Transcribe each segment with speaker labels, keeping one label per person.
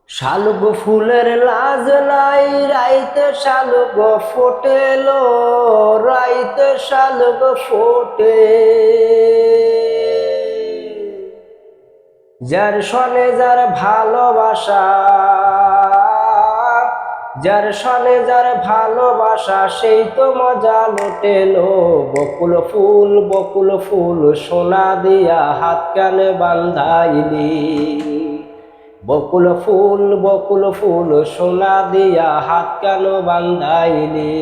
Speaker 1: শালুক ফুলের লাজ নাই, রাইতে শালুক ফোটেলো, রাইতে শালুক ফোটে। যার সনে যার ভালোবাসা, যার সনে যার ভালোবাসা, সেই তো মজা লুটেলো। বকুল ফুল সোনা দিয়া হাত কানে বান্ধাইলি। বকুল ফুল সোনা দিয়া হাত কেন বান্ধাইলি।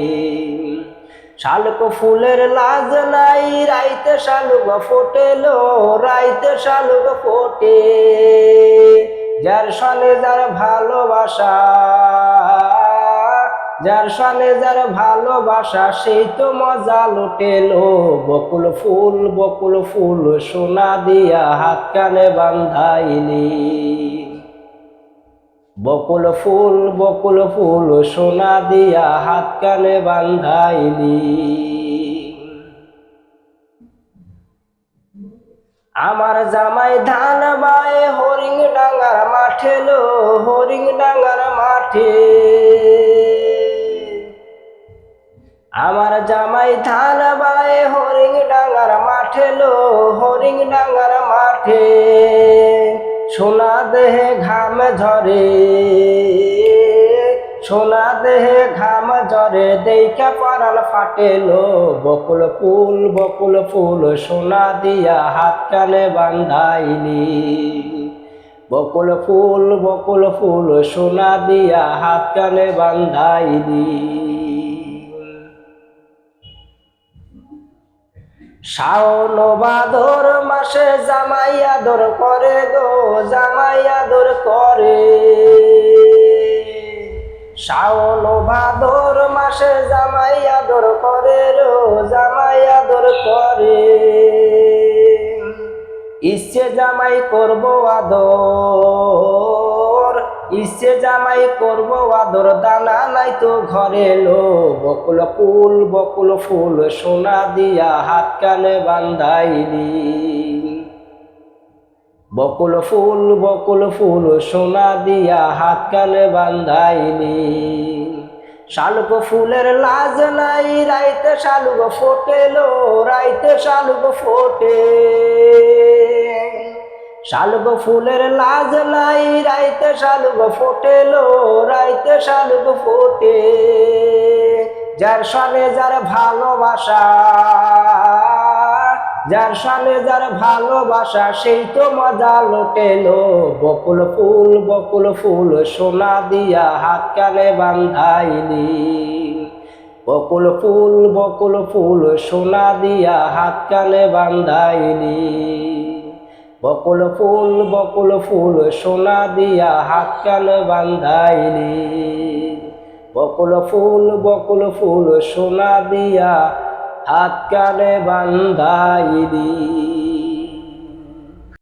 Speaker 1: শালুক ফুলের লাজ নাই, রাইতে শালুক ফোটেলো, রাইতে শালুক ফোটে। যার সনে যার ভালোবাসা, যার সনে যার ভালোবাসা, সেই তো মজা লুটেলো। বকুল ফুল সোনা দিয়া হাত কানে বান্ধাইলি। বকুল ফুল সোনা দিয়া হাত কানে বান্ধাইলি। আমার জামাই ধান বায়ে হরিং ডাঙ্গার মাঠে লো, হরিং ডাঙ্গার মাঠে। আমার জামাই ধান বায়ে হরিং ডাঙ্গার মাঠে লো, হরিং ডাঙ্গার মাঠে। সোনা দেহে ঘাম ঝরে, সোনা দেহে ঘাম ঝরে, দেইখা পরাণ ফাটেলো। বকুল ফুল সোনা দিয়া হাত কানে বান্ধাইলি। বকুল ফুল সোনা দিয়া হাত কানে বান্ধাইলি। শাওন ভাদর মাসে জামাই আদর করে গো, জামাই আদর করে। শাওন ভাদর মাসে জামাই আদর করে রো, জামাই আদর করে। ইচ্ছে জামাই করব আদর, ইচ্ছে জামাই করব আদর, দানা নাই তো ঘরে লো। বকুল ফুল সোনা দিয়া হাত কানে বান্ধাইলি। বকুল ফুল সোনা দিয়া হাত কানে বান্ধাইলি। শালুক ফুলের লাজ নাই, রাইতে শালুক ফোটেলো, রাইতে শালুক ফোটে। শালুক ফুলের লাজ নাই, রাইতে শালুক ফোটেলো, রাইতে শালুক ফোটে। যার সনে যার ভালোবাসা, যার সনে যার ভালোবাসা, সেই তো মজা লুটেলো। বকুল ফুল সোনা দিয়া হাত কানে বান্ধাইলি। বকুল ফুল সোনা দিয়া হাত কানে বান্ধাইলি। বকুল ফুল সোনা দিয়া হাত কানে বান্ধাইলি। বকুল ফুল সোনা দিয়া হাত কানে বান্ধাইলি।